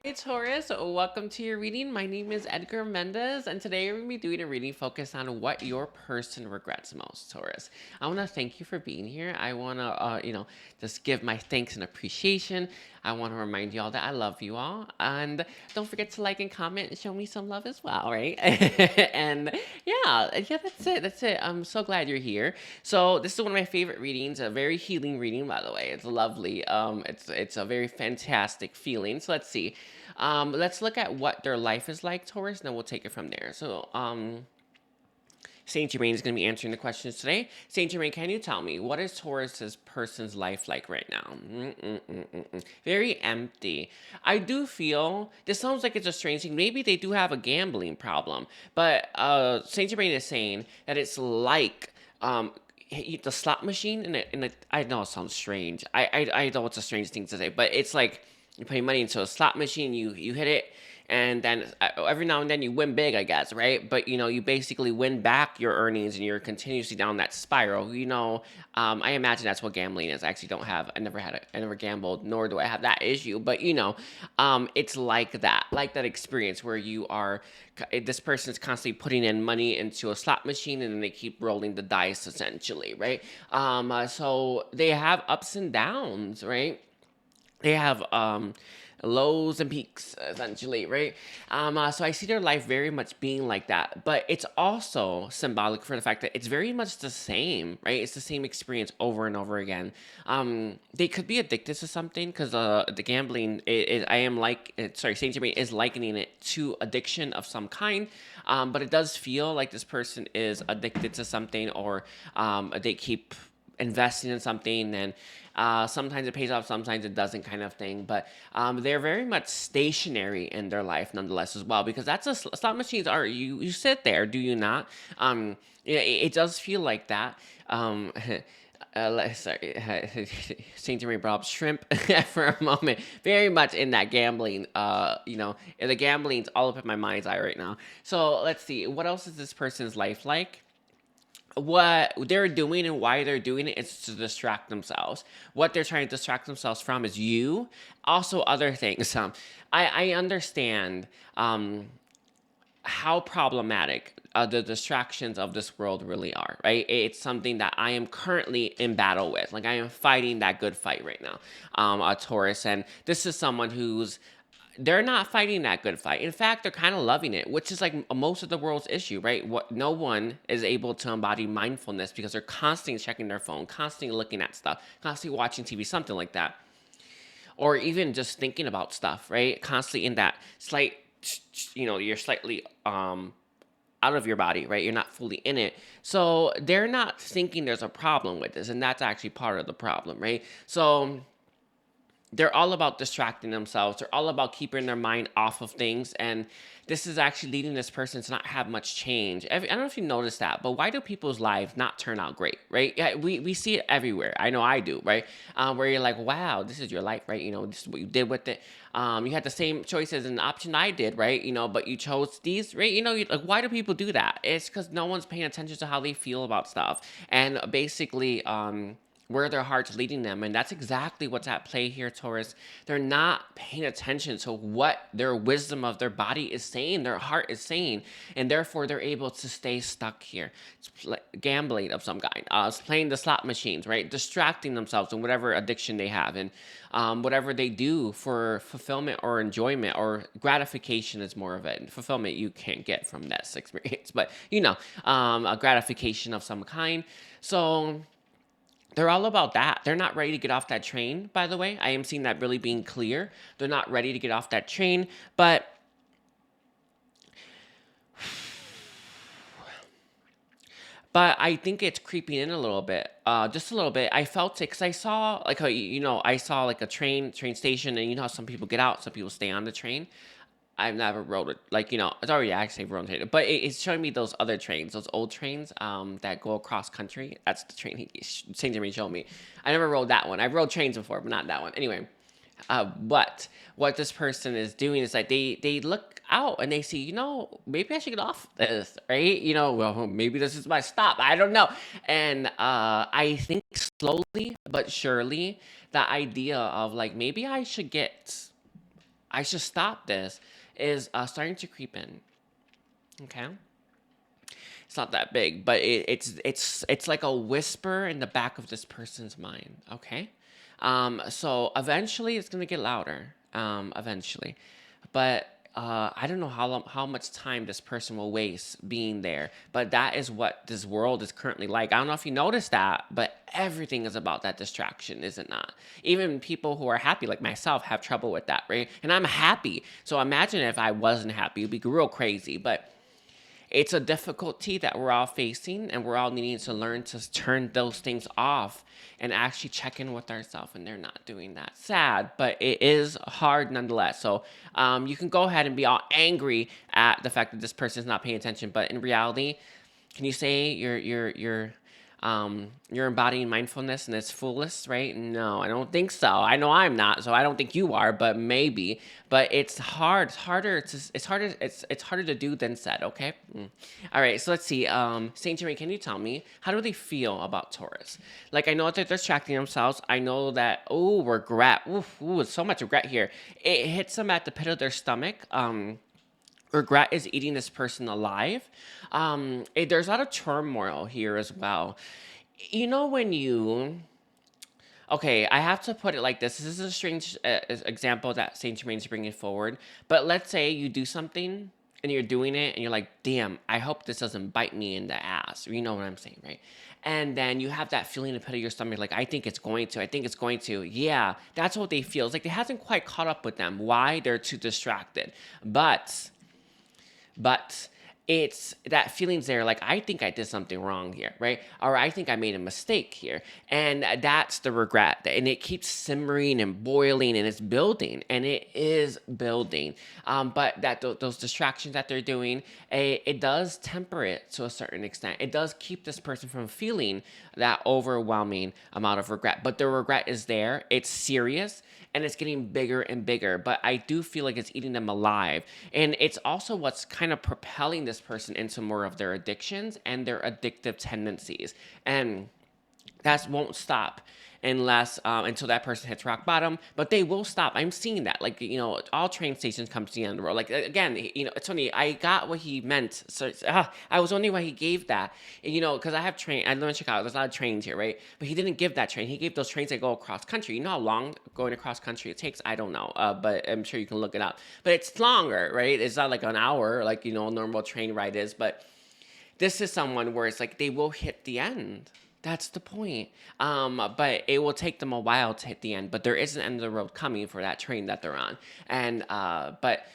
Hey Taurus, welcome to your reading. My name is Edgar Mendez, and today we're going to be doing a reading focused on what your person regrets most, Taurus. I want to thank you for being here. I want to, just give my thanks and appreciation. I want to remind you all that I love you all, and don't forget to like and comment and show me some love as well, right? And yeah, that's it. That's it. I'm so glad you're here. So this is one of my favorite readings, a very healing reading, by the way. It's lovely. It's a very fantastic feeling. So let's see. Let's look at what their life is like, Taurus, and then we'll take it from there. So, Saint Germain is going to be answering the questions today. Saint Germain, can you tell me what is Taurus's person's life like right now? Very empty. I do feel this sounds like it's a strange thing. Maybe they do have a gambling problem, but Saint Germain is saying that it's like the slot machine in a I know it sounds strange. I know it's a strange thing to say, but it's like you put money into a slot machine, you hit it, and then every now and then you win big, I guess, right? But you basically win back your earnings, and you're continuously down that spiral. I imagine that's what gambling is. I actually don't have. I never gambled, nor do I have that issue. But it's like that experience where you are. This person is constantly putting in money into a slot machine, and then they keep rolling the dice, essentially, right? So they have ups and downs, right? They have lows and peaks, essentially, right? So I see their life very much being like that, but it's also symbolic for the fact that it's very much the same, right? It's the same experience over and over again. They could be addicted to something because the gambling, I am like, sorry, Saint Germain is likening it to addiction of some kind. But it does feel like this person is addicted to something, or they keep investing in something, and sometimes it pays off, sometimes it doesn't, kind of thing. But they're very much stationary in their life nonetheless as well, because that's a slot machines are. You sit there, do you not? It does feel like that. Sorry, Saint Germain brought up shrimp for a moment. Very much in that gambling. The gambling's all up in my mind's eye right now. So let's see. What else is this person's life like? What they're doing and why they're doing it is to distract themselves. What they're trying to distract themselves from is you. Also, other things. I understand how problematic the distractions of this world really are, right? It's something that I am currently in battle with. Like, I am fighting that good fight right now, a Taurus. And this is someone who's they're not fighting that good fight. In fact, they're kind of loving it, which is like most of the world's issue, right? What no one is able to embody mindfulness because they're constantly checking their phone, constantly looking at stuff, constantly watching TV, something like that, or even just thinking about stuff, right? Constantly in that slight, you're slightly out of your body, right? You're not fully in it. So they're not thinking there's a problem with this, and that's actually part of the problem, right? So they're all about distracting themselves. They're all about keeping their mind off of things. And this is actually leading this person to not have much change. I don't know if you noticed that, but why do people's lives not turn out great, right? Yeah, we see it everywhere. I know I do, right? Where you're like, wow, this is your life, right? This is what you did with it. You had the same choices and option I did, right? But you chose these, right? Like, why do people do that? It's because no one's paying attention to how they feel about stuff. And basically, where their heart's leading them. And that's exactly what's at play here, Taurus. They're not paying attention to what their wisdom of their body is saying, their heart is saying, and therefore they're able to stay stuck here. It's gambling of some kind, it's playing the slot machines, right? Distracting themselves in whatever addiction they have, and whatever they do for fulfillment or enjoyment or gratification is more of it. Fulfillment you can't get from this experience, but a gratification of some kind. So they're all about that. They're not ready to get off that train, by the way. I am seeing that really being clear. They're not ready to get off that train, but I think it's creeping in a little bit, just a little bit. I felt it because I saw like I saw like a train station, and how some people get out, some people stay on the train. I've never rode it. Like, it's already actually rotated, but it's showing me those other trains, those old trains, that go across country. That's the train Saint Germain showed me. I never rode that one. I've rode trains before, but not that one. Anyway, but what this person is doing is like they look out and they see, maybe I should get off this, right? Well, maybe this is my stop. I don't know. And I think slowly but surely, the idea of like maybe I should get I should stop this, is starting to creep in. Okay. It's not that big, but it's like a whisper in the back of this person's mind. Okay. So eventually it's gonna get louder. Eventually, but I don't know how much time this person will waste being there. But that is what this world is currently like. I don't know if you noticed that, but everything is about that distraction, is it not? Even people who are happy, like myself, have trouble with that, right? And I'm happy. So imagine if I wasn't happy, it'd be real crazy. But it's a difficulty that we're all facing, and we're all needing to learn to turn those things off and actually check in with ourselves, and they're not doing that. Sad, but it is hard nonetheless. So you can go ahead and be all angry at the fact that this person is not paying attention, but in reality, can you say you're embodying mindfulness and it's foolish, right? No, I don't think so. I know I'm not, so I don't think you are, but maybe. But it's hard. It's harder to do than said. Okay. All right. So let's see. Saint Germain, can you tell me how do they feel about Taurus? Like I know that they're distracting themselves. I know that regret. Ooh, so much regret here. It hits them at the pit of their stomach. Regret is eating this person alive. There's a lot of turmoil here as well. You know, when you. Okay, I have to put it like this. This is a strange example that Saint Germain is bringing forward. But let's say you do something and you're doing it and you're like, damn, I hope this doesn't bite me in the ass. You know what I'm saying, right? And then you have that feeling in the pit of your stomach, like, I think it's going to. I think it's going to. Yeah, that's what they feel. It's like it hasn't quite caught up with them. Why? They're too distracted. But it's that feeling's there, like I think I did something wrong here, right? Or I think I made a mistake here. And that's the regret. And it keeps simmering and boiling, and it's building, and it is building. But those distractions that they're doing, it does temper it to a certain extent. It does keep this person from feeling that overwhelming amount of regret. But the regret is there. It's serious, and it's getting bigger and bigger. But I do feel like it's eating them alive. And it's also what's kind of propelling this person into more of their addictions and their addictive tendencies. And that won't stop unless until that person hits rock bottom, but they will stop. I'm seeing that, like, all train stations come to the end of the road. Like, again, it's funny, I got what he meant. So I was wondering why he gave that. And, because I live in Chicago, there's a lot of trains here, right? But he didn't give that train. He gave those trains that go across country. You know how long going across country it takes? I don't know, but I'm sure you can look it up. But it's longer, right? It's not like an hour, like, a normal train ride is. But this is someone where it's like they will hit the end. That's the point. But it will take them a while to hit the end. But there is an end of the road coming for that train that they're on. And but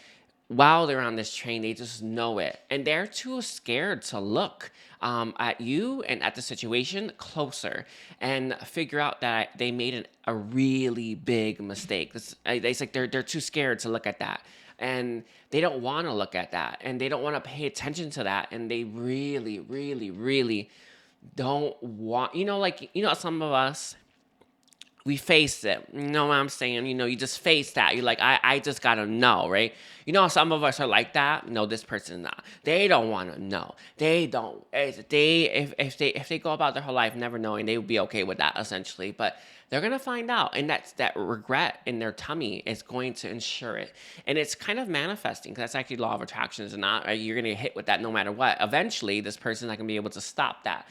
while they're on this train, they just know it, and they're too scared to look at you and at the situation closer and figure out that they made a really big mistake. It's like they're too scared to look at that. And they don't want to look at that, and they don't want to pay attention to that, and they really, really, really don't want, some of us, we face it. You know what I'm saying? You just face that. You're like, I just gotta know, right? Some of us are like that. No, this person's not. They don't want to know. They don't. If they go about their whole life never knowing, they would be okay with that essentially. But they're gonna find out, and that regret in their tummy is going to ensure it. And it's kind of manifesting, because that's actually law of attraction, is it not? Right? You're gonna get hit with that no matter what. Eventually, this person's not gonna be able to stop that.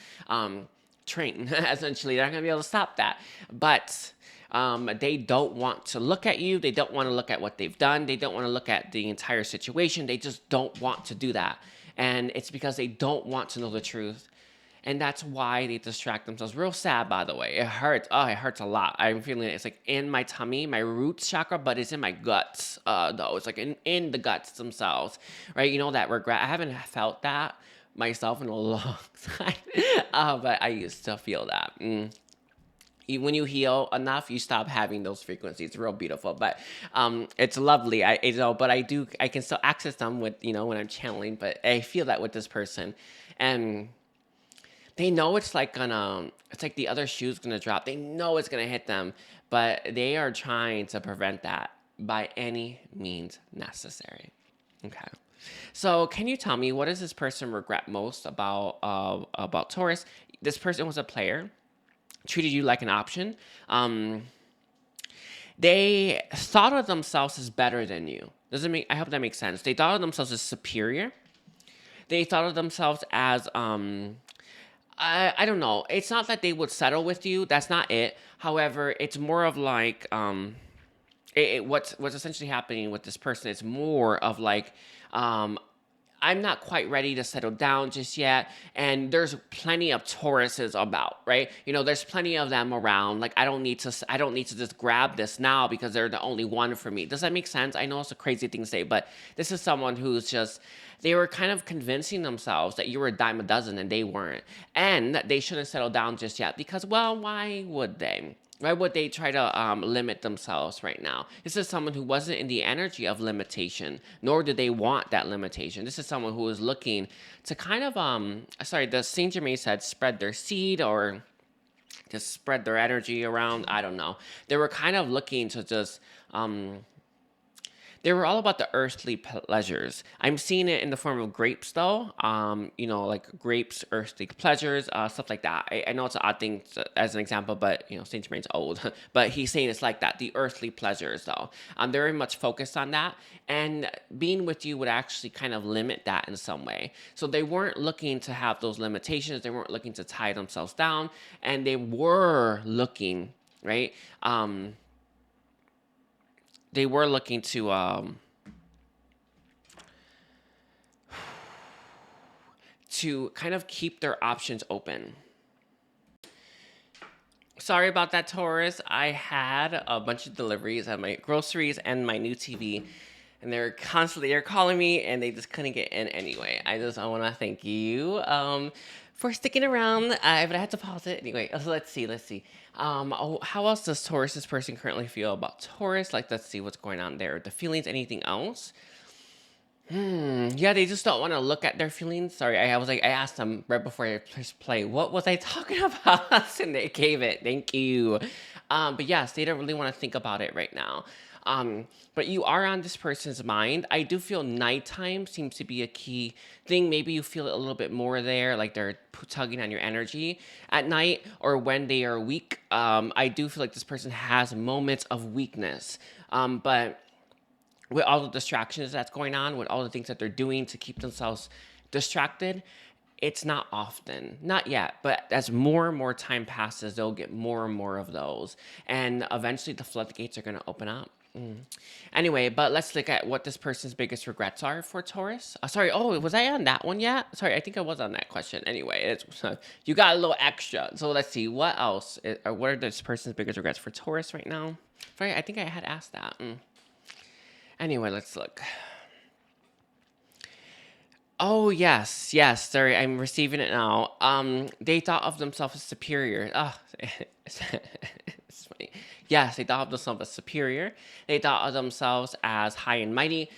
Train. Essentially, they're not going to be able to stop that. But they don't want to look at you. They don't want to look at what they've done. They don't want to look at the entire situation. They just don't want to do that. And it's because they don't want to know the truth. And that's why they distract themselves. Real sad, by the way. It hurts. Oh, it hurts a lot. I'm feeling it. It's like in my tummy, my root chakra, but it's in my guts, though. It's like in the guts themselves, right? That regret. I haven't felt that myself in a long time, but I used to feel that. When you heal enough, you stop having those frequencies. It's real beautiful, but it's lovely. But I can still access them with when I'm channeling. But I feel that with this person, and they know it's like the other shoe's gonna drop. They know it's gonna hit them, but they are trying to prevent that by any means necessary. Okay. So can you tell me, what does this person regret most about Taurus? This person was a player, treated you like an option. They thought of themselves as better than you. Does it make? I hope that makes sense. They thought of themselves as superior. They thought of themselves as I don't know. It's not that they would settle with you. That's not it. However, it's more of like what's essentially happening with this person. It's more of like um I'm not quite ready to settle down just yet. And there's plenty of Tauruses about, right? You know, there's plenty of them around. Like I don't need to just grab this now because they're the only one for me. Does that make sense? I know it's a crazy thing to say, but this is someone who's just, they were kind of convincing themselves that you were a dime a dozen and they weren't. And that they shouldn't settle down just yet because, well, why would they? Why would they try to limit themselves right now? This is someone who wasn't in the energy of limitation, nor did they want that limitation. This is someone who was looking to kind of, the Saint Germain said spread their seed or just spread their energy around. I don't know. They were kind of looking to just they were all about the earthly pleasures. I'm seeing it in the form of grapes, though. You know, like grapes, earthly pleasures, stuff like that. I know it's an odd thing as an example, but you know, Saint Germain's old. But he's saying it's like that, the earthly pleasures, though. They're very much focused on that, and being with you would actually kind of limit that in some way. So they weren't looking to have those limitations. They weren't looking to tie themselves down, and they were looking, right. They were looking to kind of keep their options open. Sorry about that, Taurus. I had a bunch of deliveries of my groceries and my new TV, and they're calling me, and they just couldn't get in anyway. I want to thank you for sticking around, but I had to pause it anyway. So let's see. How else does this person currently feel about Taurus? Like, let's see what's going on there. The feelings, anything else? Yeah, they just don't want to look at their feelings. Sorry, I asked them right before I pressed play, what was I talking about? And they gave it. Thank you. But yes, they don't really want to think about it right now. But you are on this person's mind. I do feel nighttime seems to be a key thing. Maybe you feel it a little bit more there, like they're tugging on your energy at night or when they are weak. I do feel like this person has moments of weakness. But with all the distractions that's going on, with all the things that they're doing to keep themselves distracted, it's not often, not yet, but as more and more time passes, they'll get more and more of those. And eventually the floodgates are going to open up. Anyway, but let's look at what this person's biggest regrets are for Taurus. Sorry, was I on that one yet? Sorry, I think I was on that question. Anyway, you got a little extra. So let's see, what else? What are this person's biggest regrets for Taurus right now? Sorry, I think I had asked that. Anyway, let's look. Oh, yes. Sorry, I'm receiving it now. They thought of themselves as superior. It's funny. Yes, they thought of themselves as superior. They thought of themselves as high and mighty.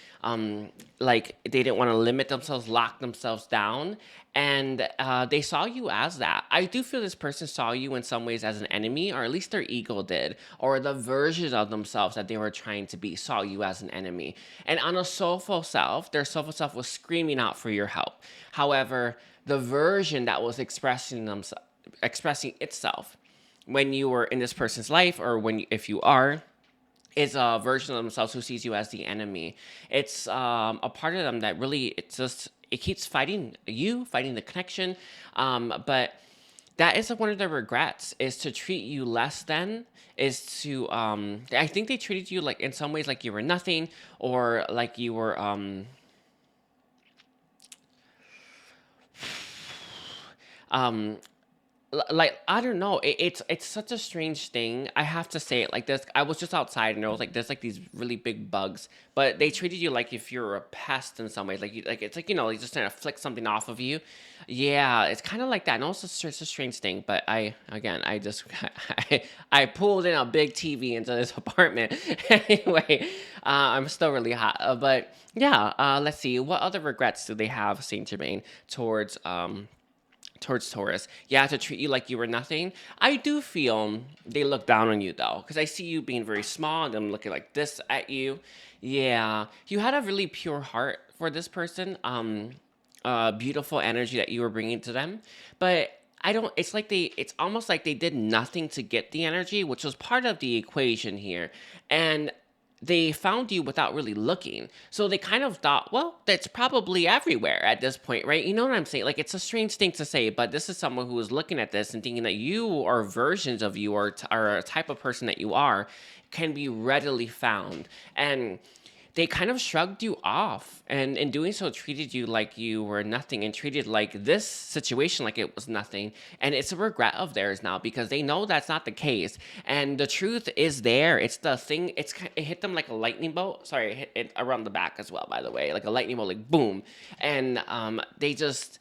Like they didn't want to limit themselves, lock themselves down. And they saw you as that. I do feel this person saw you in some ways as an enemy, or at least their ego did, or the version of themselves that they were trying to be saw you as an enemy. And on a soulful self, their soulful self was screaming out for your help. However, the version that was expressing itself when you were in this person's life, or if you are, is a version of themselves who sees you as the enemy. It's a part of them that really, it keeps fighting the connection. But that is one of their regrets, is to treat you less than, I think they treated you like in some ways like you were nothing, or like you were, like I don't know, it's such a strange thing. I have to say it like this. I was just outside and there's like these really big bugs, but they treated you like if you're a pest in some ways. It's like, like just trying to flick something off of you. Yeah, it's kind of like that. And also it's a strange thing, but I just I pulled in a big TV into this apartment. Anyway, I'm still really hot, but yeah. Let's see, what other regrets do they have, Saint Germain, towards Taurus? Yeah, to treat you like you were nothing. I do feel they look down on you, though, because I see you being very small and them looking like this at you. Yeah, you had a really pure heart for this person. Beautiful energy that you were bringing to them, but I don't, it's like it's almost like they did nothing to get the energy, which was part of the equation here. And they found you without really looking. So they kind of thought, well, that's probably everywhere at this point, right? You know what I'm saying? Like, it's a strange thing to say, but this is someone who is looking at this and thinking that you or versions of you or a type of person that you are can be readily found. And they kind of shrugged you off, and in doing so treated you like you were nothing and treated like this situation like it was nothing. And it's a regret of theirs now because they know that's not the case, and the truth is there. It's the thing. It hit them like a lightning bolt. Sorry, it hit it around the back as well, by the way, like a lightning bolt, like boom. And they just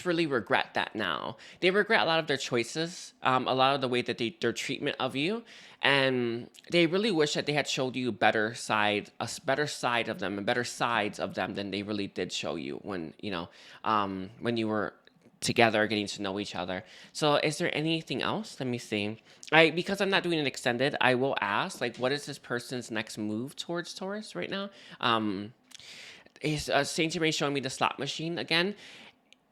really regret that now. They regret a lot of their choices, a lot of the way that their treatment of you, and they really wish that they had showed you better side of them, and better sides of them than they really did show you when when you were together, getting to know each other. So, is there anything else? Let me see. Because I'm not doing an extended, I will ask like, what is this person's next move towards Taurus right now? Is Saint Germain showing me the slot machine again?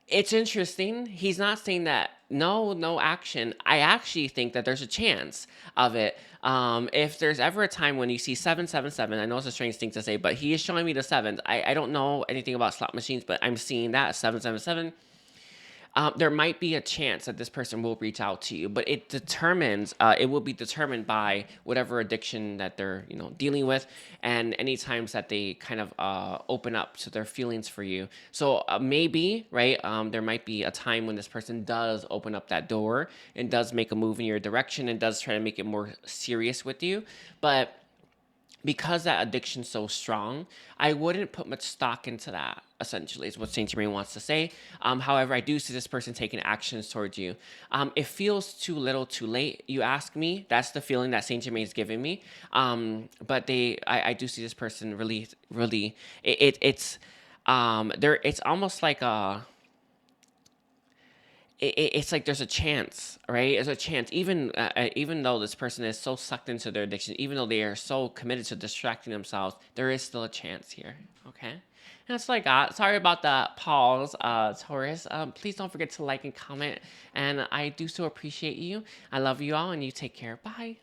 It's interesting. He's not saying that no action. I actually think that there's a chance of it. If there's ever a time when you see 777, I know it's a strange thing to say, but he is showing me the sevens. I don't know anything about slot machines, but I'm seeing that 777. There might be a chance that this person will reach out to you, but it will be determined by whatever addiction that they're, dealing with, and any times that they kind of open up to their feelings for you. So maybe, right, there might be a time when this person does open up that door and does make a move in your direction and does try to make it more serious with you. But because that addiction's so strong, I wouldn't put much stock into that, essentially, is what Saint Germain wants to say. However, I do see this person taking actions towards you. It feels too little too late, you ask me. That's the feeling that Saint Germain's giving me. But I do see this person really, really, it's almost like it's like there's a chance, right? There's a chance, even though this person is so sucked into their addiction, even though they are so committed to distracting themselves, there is still a chance here. Okay, and that's what I got. Sorry about the pause, Taurus. Please don't forget to like and comment, and I do so appreciate you. I love you all, and you take care. Bye.